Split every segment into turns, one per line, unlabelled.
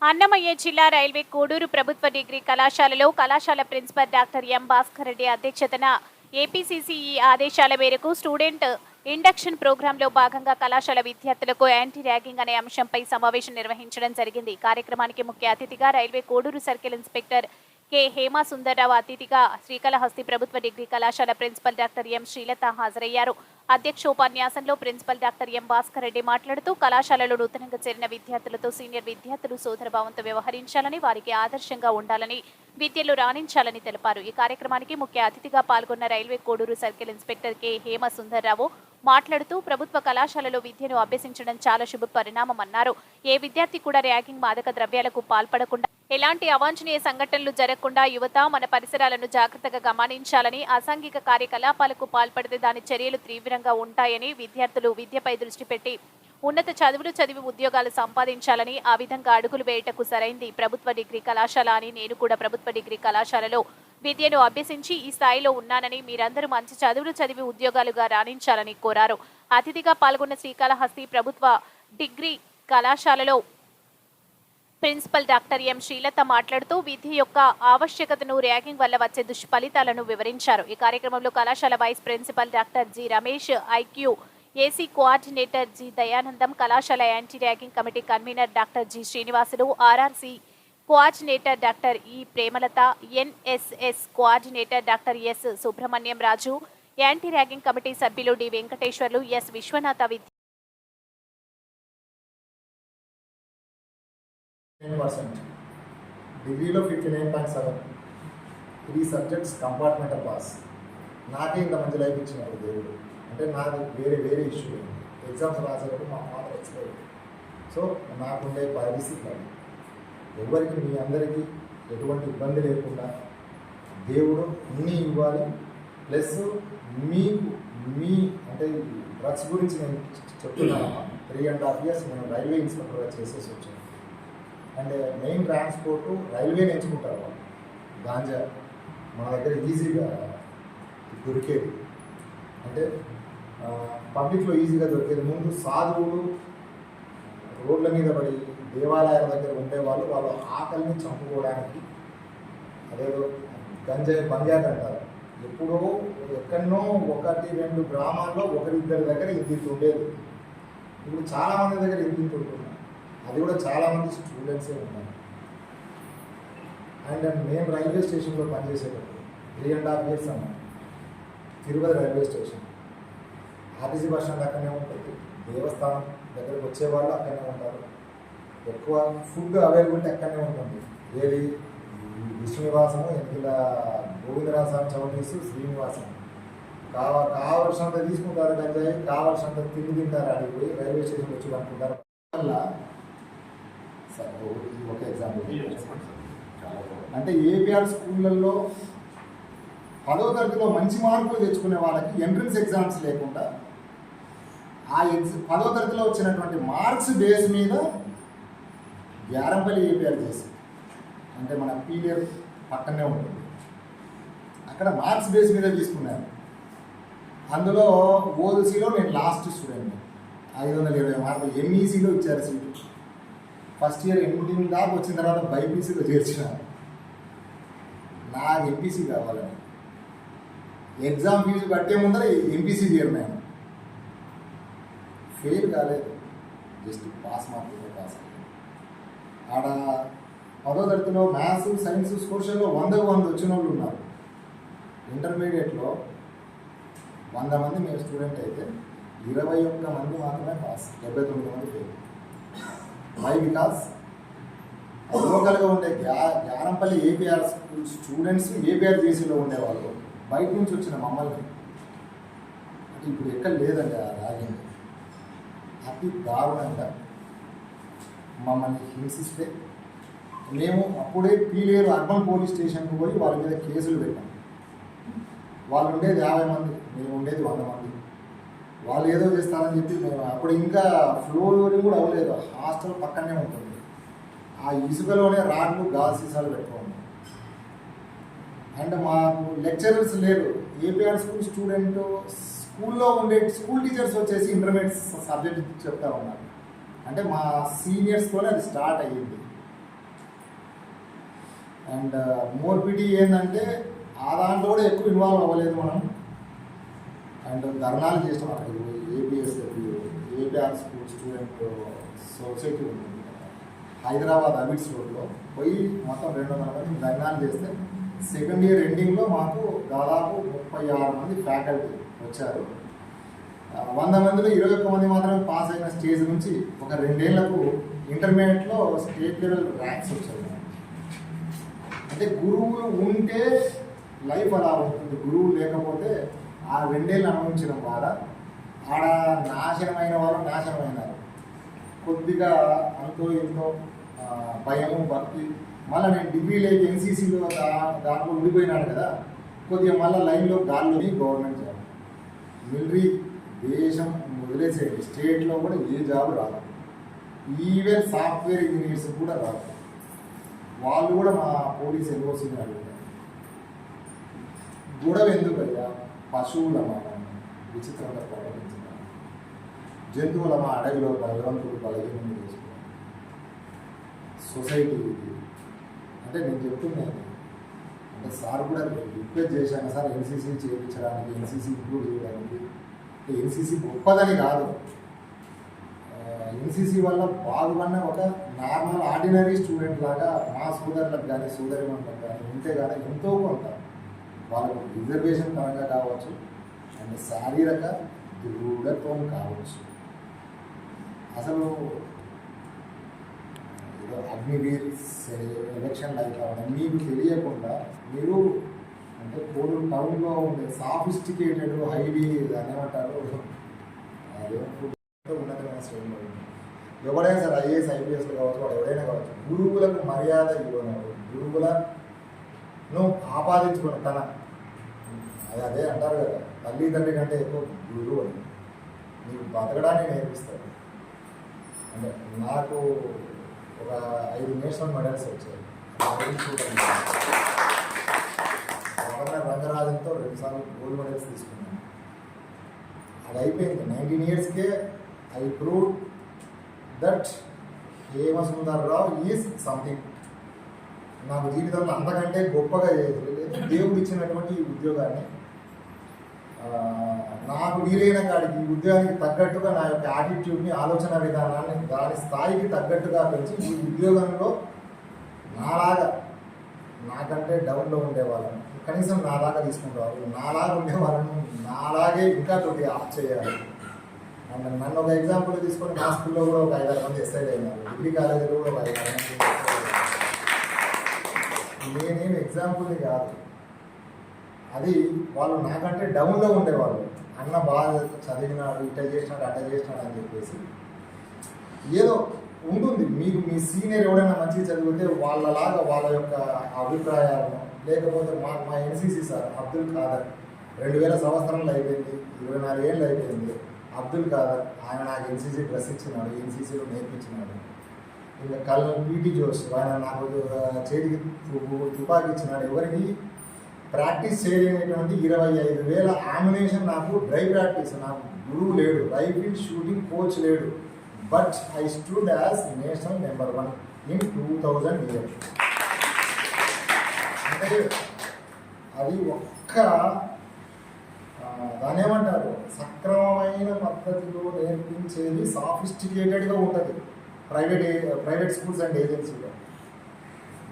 అన్నమయ్య జిల్లా రైల్వే కోడూరు ప్రభుత్వ డిగ్రీ కళాశాలలో కళాశాల principal doctor M Bhaskar Reddy అధ్యక్షతన ఏపీసీసీఈ ఆదేశాల మేరకు స్టూడెంట్ ఇండక్షన్ ప్రోగ్రాంలో భాగంగా కళాశాల విద్యార్థులకు యాంటీ ర్యాగింగ్ అనే అంశంపై సమావేశం నిర్వహించడం జరిగింది. కార్యక్రమానికి ముఖ్య అతిథిగా railway Koduru circle inspector K Hema Sundar Rao, అతిథిగా శ్రీకాళహస్తి ప్రభుత్వ డిగ్రీ కళాశాల ప్రిన్సిపల్ డాక్టర్ ఎం శ్రీలత హాజరయ్యారు. అధ్యక్షోపన్యాసంలో principal doctor M Bhaskar Reddy మాట్లాడుతూ కళాశాలలో నూతనంగా చేరిన విద్యార్థులతో సీనియర్ విద్యార్థులు సోదరభావంతో వ్యవహరించాలని, వారికి ఆదర్శంగా ఉండాలని, విద్యలో రాణించాలని తెలిపారు. ఈ కార్యక్రమానికి ముఖ్య అతిథిగా పాల్గొన్న railway Koduru circle inspector K Hema Sundar Rao మాట్లాడుతూ ప్రభుత్వ కళాశాలలో విద్యను అభ్యసించడం చాలా శుభ పరిణామమన్నారు. ఏ విద్యార్థి కూడా ర్యాగింగ్, మాదక ద్రవ్యాలకు పాల్పడకుండా, ఎలాంటి అవాంఛనీయ సంఘటనలు జరగకుండా యువత మన పరిసరాలను జాగ్రత్తగా గమనించాలని, అసాంఘిక కార్యకలాపాలకు పాల్పడితే దాని చర్యలు తీవ్రంగా ఉంటాయని, విద్యార్థులు విద్యపై దృష్టి పెట్టి ఉన్నత చదువులు చదివి ఉద్యోగాలు సంపాదించాలని, ఆ విధంగా అడుగులు వేయటకు సరైంది ప్రభుత్వ డిగ్రీ కళాశాల అని, నేను కూడా ప్రభుత్వ డిగ్రీ కళాశాలలో విద్యను అభ్యసించి ఈ స్థాయిలో ఉన్నానని, మీరందరూ మంచి చదువులు చదివి ఉద్యోగాలుగా రాణించాలని కోరారు. అతిథిగా పాల్గొన్న శ్రీకాళహస్తి ప్రభుత్వ డిగ్రీ కళాశాలలో ప్రిన్సిపల్ డాక్టర్ ఎం శ్రీలత మాట్లాడుతూ విద్య యొక్క ఆవశ్యకతను, ర్యాగింగ్ వల్ల వచ్చే దుష్ఫలితాలను వివరించారు. ఈ కార్యక్రమంలో కళాశాల vice principal doctor G Ramesh, IQ AC coordinator G Dayanandam, కళాశాల anti ragging committee convener doctor G Srinivasulu, RRC coordinator doctor E Premalatha, NSS coordinator doctor S Subrahmanyam Raju, anti ragging committee సభ్యులు డి వెంకటేశ్వర్లు, ఎస్ విశ్వనాథ.
10%, డిగ్రీలో 59.7, 3 సబ్జెక్ట్స్ కంపార్ట్మెంటల్ పాస్. నాకే ఇంత మంచి లైఫ్ ఇచ్చినప్పుడు దేవుడు, అంటే నాకు వేరే ఇష్యూ ఎగ్జామ్స్ రాసేటప్పుడు మా ఫాదర్ ఎక్స్పైర్. సో నాకుండే పరిస్థితి ఎవరికి, మీ అందరికీ ఎటువంటి ఇబ్బంది లేకుండా దేవుడు అన్నీ ఇవ్వాలి. ప్లస్ మీకు మీ అంటే డ్రగ్స్ గురించి నేను చెప్తున్నాను. 3.5 years నేను రైల్వే ఇన్స్పెక్టర్గా చేసేసి వచ్చాను. అండ్ మెయిన్ ట్రాన్స్పోర్టు రైల్వే ఎంచుకుంటారు వాళ్ళు. గాంజా మన దగ్గర ఈజీగా దొరికేది, అంటే పబ్లిక్లో ఈజీగా దొరికేది. ముందు సాధువులు రోడ్ల మీద పడి దేవాలయాల దగ్గర ఉండేవాళ్ళు, వాళ్ళ ఆకలిని చంపుకోవడానికి అదేదో బంజాక్ అంటారు. ఎప్పుడో ఎక్కడనో 1-2 గ్రామాల్లో 1-2 దగ్గర ఇంత ఉండేది. ఇప్పుడు చాలామంది దగ్గర ఇంత ఉంటున్నారు. అది కూడా చాలామంది స్టూడెంట్సే ఉన్నారు. అండ్ మేము రైల్వే స్టేషన్లో పనిచేసేటప్పుడు 3.5 years అన్నాం. Tirupati railway station, RTC bus stand అక్కడనే ఉంటుంది, దేవస్థానం దగ్గరకు వచ్చేవాళ్ళు అక్కడనే ఉంటారు. ఎక్కువ ఫుడ్ అవైలబిలిటీ అక్కడనే ఉంటుంది. ఏది విష్ణు నివాసము, ఎన్నికల గోవిందరాజస్వామి చౌటీసు, శ్రీనివాసం. కావలసినంత తీసుకుంటారు గంజాయి, కావలసినంత తింటారు. అడిగిపోయి రైల్వే స్టేషన్ వచ్చి అనుకుంటారు. వల్ల ఒక ఎగ్జాంపుల్ అంటే ఏపీఆర్ స్కూళ్ళల్లో 10వ తరగతిలో మంచి మార్కులు తెచ్చుకునే వాళ్ళకి ఎంట్రన్స్ ఎగ్జామ్స్ లేకుండా ఆ 10వ తరగతిలో వచ్చినటువంటి మార్క్స్ బేస్ మీద గ్యారంపల్లి ఏపీఆర్ చేసి, అంటే మన పీలియర్ పక్కనే ఉంటుంది, అక్కడ మార్క్స్ బేస్ మీద తీసుకున్నాను. అందులో ఓదీసీలో నేను లాస్ట్ స్టూడెంట్, 520 మార్కులు. ఎంఈసీలో ఇచ్చారు సీటు. ఫస్ట్ ఇయర్ ఎండింగ్ దాకా వచ్చిన తర్వాత బైపీసీలో చేర్చినాను. నాకు ఎంపీసీ కావాలని ఎగ్జామ్ ఫీజు కట్టే ముందర ఎంపీసీ చేరినాను. ఫెయిల్ కాలేదు, జస్ట్ పాస్ మార్కులతో పాస్ అయ్యాను. ఆడ 10వ తరగతిలో మ్యాథ్స్, సైన్స్, సోషల్లో 100కు 100 వచ్చిన వాళ్ళు ఉన్నారు. ఇంటర్మీడియట్లో 100 మంది మేము స్టూడెంట్ అయితే 21 మంది మాత్రమే పాస్, 79 మంది ఫెయిల్. వై? బికాస్ లోకల్గా ఉండే గ్యారంపల్లి ఏపీఆర్ స్టూడెంట్స్ ఏపీఆర్ జేసీలో ఉండేవాళ్ళు బయట నుంచి వచ్చిన మమ్మల్ని, అంటే ఇప్పుడు ఎక్కడ లేదండి ఆ ర్యాగింగ్, అతి దారుణంగా మమ్మల్ని హింసిస్తే మేము అప్పుడే పీలేరు అర్బన్ పోలీస్ స్టేషన్కి పోయి వాళ్ళ మీద కేసులు పెట్టాం. వాళ్ళు ఉండేది 50 మంది, మేము ఉండేది 100 మంది. వాళ్ళు ఏదో చేస్తారని చెప్పి మేము అప్పుడు ఇంకా ఫ్లోరింగ్ కూడా అవ్వలేదు, హాస్టల్ పక్కనే ఉంటుంది. ఆ ఇసుకలోనే రాడ్లు, గాజు సీసాలు పెట్టుకోండి. అండ్ మాకు లెక్చరర్స్ లేరు. ఏపీఆర్ స్కూల్ స్టూడెంట్ స్కూల్లో ఉండే స్కూల్ టీచర్స్ వచ్చేసి ఇంటర్మీడియట్ సబ్జెక్ట్ చెప్తా ఉన్నారు. అంటే మా సీనియర్స్తోనే అది స్టార్ట్ అయ్యింది. అండ్ మోర్ పిటీ ఏంటంటే ఆ దాంట్లో కూడా ఎక్కువ ఇన్వాల్వ్ అవ్వలేదు మనం. అండ్ ధర్నాలు చేసాం అక్కడికి పోయి ఏపీఆర్ స్టూడెంట్ సొసైటీ ఉంటుంది హైదరాబాద్ అబిడ్స్ రోడ్లో పోయి మొత్తం 200 మంది ధర్నాలు చేస్తే సెకండ్ ఇయర్ ఎండింగ్లో మాకు దాదాపు 36 మంది ఫ్యాకల్టీ వచ్చారు. 100 మందిలో 21 మంది మాత్రమే పాస్ అయిన స్టేజ్ నుంచి ఒక 2 ఏళ్లకు ఇంటర్మీడియట్లో స్టేట్ లెవెల్ ర్యాంక్స్ వచ్చాయి. అంటే గురువులు ఉంటే లైఫ్ అలా ఉంటుంది, గురువు లేకపోతే ఆ 2 ఏళ్ళు అనుభవించడం ద్వారా ఆడ నాశనమైన వారు నాశనమైనారు. కొద్దిగా అంతో ఎంతో భయము భక్తి మళ్ళీ నేను డిగ్రీలోకి ఎన్సీసీలో దాంట్లో ఉండిపోయినాడు కదా, కొద్దిగా మళ్ళీ లైన్లో గాల్లోని గవర్నమెంట్ జాబ్ మిలిటరీ దేశం వదిలేసేది. స్టేట్లో కూడా ఏ జాబ్ రాదు, ఈవెన్ సాఫ్ట్వేర్ ఇంజనీర్స్ కూడా రాదు. వాళ్ళు కూడా మా పోలీస్ ఎన్ఓసీని అడుగుతారు. గొడవ ఎందుకు అయ్యా? పశువుల మనం విచిత్రంగా ప్రవర్తించాలి, జంతువుల మా అడవిలో భగవంతుడు బలహీనం చేసుకున్నాం. సొసైటీ ఇది అంటే నేను చెప్తున్నాను. అంటే సార్ కూడా రిక్వెస్ట్ చేశాను, సార్ ఎన్సీసీ చేయించడానికి, ఎన్సీసీ ఇంప్రూవ్ చేయడానికి. ఎన్సీసీ గొప్పదని కాదు, ఎన్సీసీ వల్ల బాగుపడిన ఒక నార్మల్ ఆర్డినరీ స్టూడెంట్ లాగా మా సోదరులకు కానీ సోదరిమణులకు కానీ ఉంటే కానీ ఎంతో కొంత వాళ్ళకు రిజర్వేషన్ పరంగా కావచ్చు అండ్ శారీరక దృఢత్వం కావచ్చు. అసలు అగ్నివీర్ ఎలక్షన్ అయితే మీకు తెలియకుండా మీరు అంటే కోడూరు టౌన్లో ఉండే సాఫిస్టికేటెడ్ హైలీ దాన్ని ఏమంటారు ఉన్నతమైన శ్రేణిలో ఎవడైనా సరే ఐఏఎస్ ఐపీఎస్లు కావచ్చు, వాడు ఎవడైనా కావచ్చు, గురువులకు మర్యాద ఇవ్వను, గురువులను ఆపాదించుకుని తన అదే అంటారు కదా, తల్లిదండ్రి కంటే ఎక్కువ గురువు అని నీకు బతకడానికి నేర్పిస్తారు. అంటే నాకు ఒక 5 నేషనల్ మెడల్స్ వచ్చాయి. గవర్నర్ రంగరాజన్తో 2 సార్లు గోల్డ్ మెడల్స్ తీసుకున్నాను. అది అయిపోయింది. 19 ఇయర్స్కే I prove that Hemasundarrao is something. నాకు జీవితంలో అంతకంటే గొప్పగా చేయలేదు. దేవుడు ఇచ్చినటువంటి ఈ ఉద్యోగాన్ని నాకు వీలైన కాడికి ఈ ఉద్యోగానికి తగ్గట్టుగా నా యొక్క యాటిట్యూడ్ని, ఆలోచన విధానాన్ని దాని స్థాయికి తగ్గట్టుగా పెంచి ఈ ఉద్యోగంలో నాకంటే డౌన్లో ఉండేవాళ్ళను కనీసం నాలాగా తీసుకుంటారు, నాలాగా ఉండేవాళ్ళను నాలాగే ఇంకా కొద్దిగా ఆఫ్ చేయాలి. అండ్ నన్ను ఒక ఎగ్జాంపుల్ తీసుకొని మా స్కూల్లో కూడా ఒక 5-6 మంది ఎస్ఐలు అయినారు, డిగ్రీ కాలేజీలో కూడా ఒక 5-6 మంది. నేనేం ఎగ్జాంపుల్ని కాదు, అది వాళ్ళు నాకంటే డౌన్లో ఉండేవాళ్ళు. అన్న బాగా చదివినాడు, ఇట్ట చేసినాడు, అట్ట చేసినాడు అని చెప్పేసి ఏదో ఉంటుంది. మీకు మీ సీనియర్ ఎవడైనా మంచిగా చదివితే వాళ్ళలాగా వాళ్ళ యొక్క అభిప్రాయాలను, లేకపోతే మా ఎన్సీసీ సార్ అబ్దుల్ ఖాదర్ 2000 సంవత్సరంలో అయిపోయింది, 24 ఏళ్ళు అయిపోయింది. అబ్దుల్ ఖాదర్ ఆయన నాకు ఎన్సీసీ డ్రెస్ ఇచ్చినాడు, ఎన్సీసీలో నేర్పించినాడు. ఇంకా కల్నల్ పీటీ జోష్ ఆయన నాకు చేతికి తుపాకీ ఇచ్చినాడు. ఎవరికి ప్రాక్టీస్ చేయలేనటువంటి 25,000 ఆమినేషన్ నాకు డ్రై ప్రాక్టీస్. నాకు గురువు లేడు, రైఫిల్ షూటింగ్ కోచ్ లేడు, but I stood as national number 1 in 2000 year. అంటే అది ఒక్క దాని ఏమంటారు సక్రమమైన పద్ధతిలో నేర్పించేది సాఫిస్టికేటెడ్గా ఉంటుంది ప్రైవేట్ స్కూల్స్ అండ్ ఏజెన్సీలో.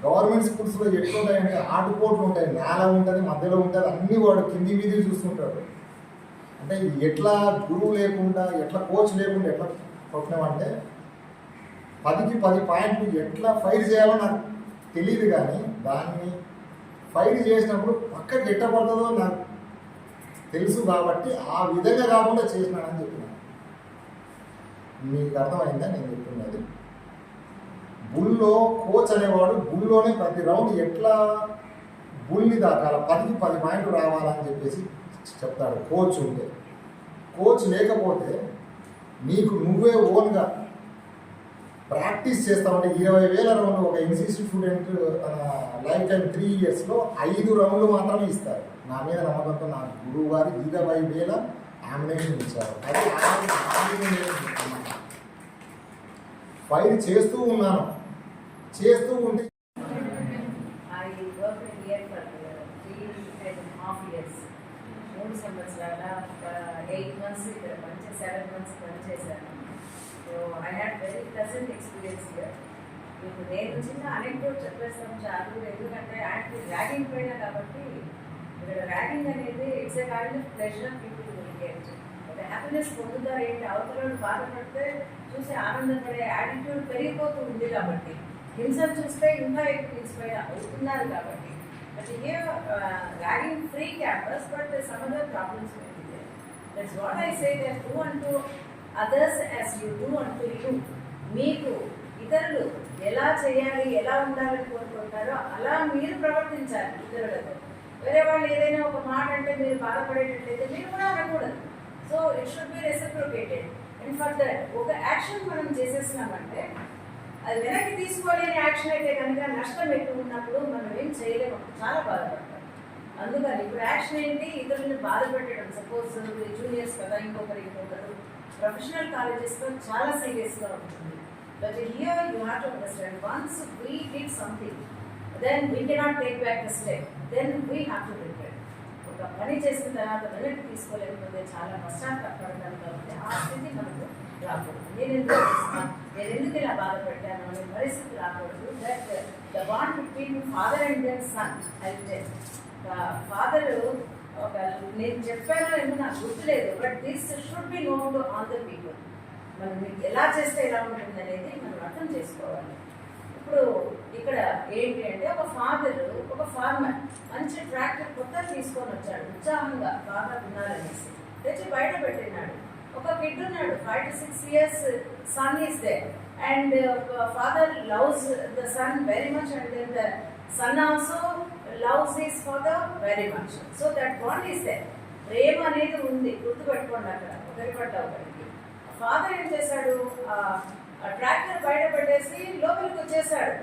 గవర్నమెంట్ స్కూల్స్లో ఎట్లుంటాయంటే ఆటుపోట్లు ఉంటాయి, నేల ఉంటుంది, మధ్యలో ఉంటుంది, అన్ని వాడు కింది మీది చూస్తుంటాడు. అంటే ఎట్లా గురువు లేకుండా, ఎట్లా కోచ్ లేకుండా ఎట్లా కొట్టినామంటే 10కి 10 పాయింట్లు ఎట్లా ఫైర్ చేయాలో నాకు తెలియదు, కానీ దాన్ని ఫైర్ చేసినప్పుడు పక్కకి ఎట్ట పడుతుందో నాకు తెలుసు. కాబట్టి ఆ విధంగా కాకుండా చేసినానని చెప్పినాను. మీకు అర్థమైందా నేను చెప్తున్నది? బుల్లో కోచ్ అనేవాడు బుల్లోనే ప్రతి రౌండ్ ఎట్లా బుల్ని దాకాల 10కి 10 పాయింట్లు రావాలని చెప్పేసి చెప్తాడు కోచ్ ఉంటే. కోచ్ లేకపోతే నీకు నువ్వే ఓన్గా ప్రాక్టీస్ చేస్తామంటే 20,000 రౌండ్లు ఒక ఎన్సీసీ స్టూడెంట్ తన లైఫ్ టైం 3 ఇయర్స్లో 5 రౌండ్లు మాత్రమే ఇస్తారు. నా మీద నమ్మకంతో నా గురువు గారు 20,000 ఆమినేషన్ ఇచ్చారు. అది ఫైర్ చేస్తూ ఉన్నాను, చేస్తూ ఉంటే
worked here for 3.5 years. 3 సంవత్సరాల 8 months ఇక్కడ పనిచే 7 months పనిచేశాను. So I had very pleasant experience here. ఇప్పుడు నేను చిన్న అనెక్డోట్ చెప్పేస్తాను చాలు, ఎందుకంటే ఆయనకి ర్యాగింగ్ పోయినా కాబట్టి ఇక్కడ ర్యాగింగ్ అనేది it's a kind of pleasure people will get. ఒక హ్యాపీనెస్ పొందుతారు ఏంటి, అవతల బాధపడితే చూసి ఆనందపడే యాటిట్యూడ్ పెరిగిపోతూ ఉంది కాబట్టి, హింసను చూస్తే ఇంకా ఎక్కువ ఇన్స్పైర్ అవుతున్నారు కాబట్టి. But here ragging free campus, but some other problems may be there. That's what I say, that do unto others as you do unto you. మీకు ఇతరులు ఎలా చేయాలి, ఎలా ఉండాలని కోరుకుంటారో అలా మీరు ప్రవర్తించాలి ఇతరులతో. వేరే వాళ్ళు ఏదైనా ఒక మాట అంటే మీరు బాధపడేటట్లయితే మీరు కూడా అనకూడదు. So it should be reciprocated. And for that ఒక యాక్షన్ మనం చేసేస్తున్నామంటే అది వెనక్కి తీసుకోలేని యాక్షన్ అయితే కనుక నష్టం ఎక్కువ ఉన్నప్పుడు మనం ఏం చేయలేము, చాలా బాధపడతాం. అందుకని ఇప్పుడు యాక్షన్ ఏంటి, ఇతరులను బాధ పెట్టడం. సపోజ్ జూనియర్స్ కదా, ఇంకొకరు ప్రొఫెషనల్ కాలేజెస్లో చాలా సీరియస్గా ఉంటుంది. But here you have to understand, once we did something then we cannot take back the step, then we have to regret. ఒక పని చేసిన తర్వాత వెనక్కి తీసుకోలేకపోతే చాలా పశ్చాత్తాపడతాం. కాబట్టి ఆ స్థితి మనకు రాకూడదు. నేను ఎందుకు ఇలా బాధపడ్డాను అనే పరిస్థితి రాకూడదు. That the bond between father and then son అయితే ఫాదర్ ఒక నేను చెప్పానో ఏమో నాకు గుర్తులేదు, but this should be known to all the people. మనం ఎలా చేస్తే ఎలా ఉంటుంది అనేది మనం అర్థం చేసుకోవాలి. ఇప్పుడు ఇక్కడ ఏంటి అంటే ఒక ఫాదర్ ఒక ఫార్మర్ మంచి ట్రాక్టర్ కొత్త తీసుకొని వచ్చాడు, ఉత్సాహంగా బాగా తినాలనేసి తెచ్చి బయట పెట్టినాడు. ఒక కిడ్ ఉన్నాడు, 5 to 6 years son is there, and father loves the son very much, and then the son also loves his father very much. So that bond is there. ప్రేమ అనేది ఉంది, గుర్తుపెట్టుకోండి అక్కడ ఒకరి పట్ల ఒకరికి. ఫాదర్ ఏం చేశాడు, ట్రాక్టర్ బయట పెట్టేసి లోపలికి వచ్చేసాడు.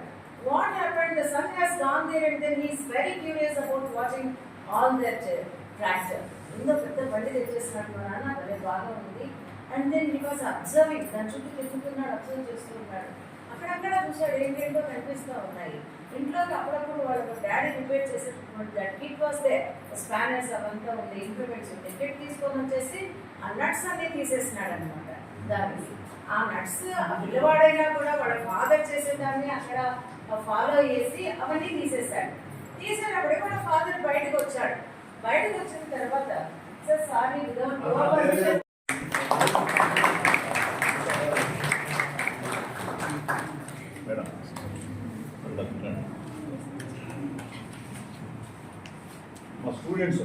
What happened, the son has gone there and then he's very curious about watching all that tractor. ఇందో పెద్ద బండి తెచ్చేసినట్టు మా నాన్న, భలే బాగా ఉంది. And then he was observing, దాని చుట్టూ తిరుగుతున్నాడు, అబ్జర్వ్ చేస్తున్నాడు. అక్కడక్కడ చూశాడు, ఏంటేంటో కనిపిస్తూ ఉన్నాయి. ఇంట్లోకి అప్పుడప్పుడు వాళ్ళకు డాడీ రిపేర్ చేసేటటువంటి that kit was they, spanners అవంతా ఉంది, ఇంప్లిమెంట్స్ ఉంది. కిట్ తీసుకొని వచ్చేసి ఆ నట్స్ అన్నీ తీసేసినాడు అనమాట. దానికి ఆ నట్స్ పిల్లవాడైనా కూడా వాళ్ళ ఫాదర్ చేసేదాన్ని అక్కడ ఫాలో చేసి అవన్నీ తీసేశాడు. తీసేటప్పుడే వాళ్ళ ఫాదర్ బయటకు వచ్చాడు. బయటకు వచ్చిన తర్వాత సార్ సారీ వితౌట్
మేడం మా స్టూడెంట్స్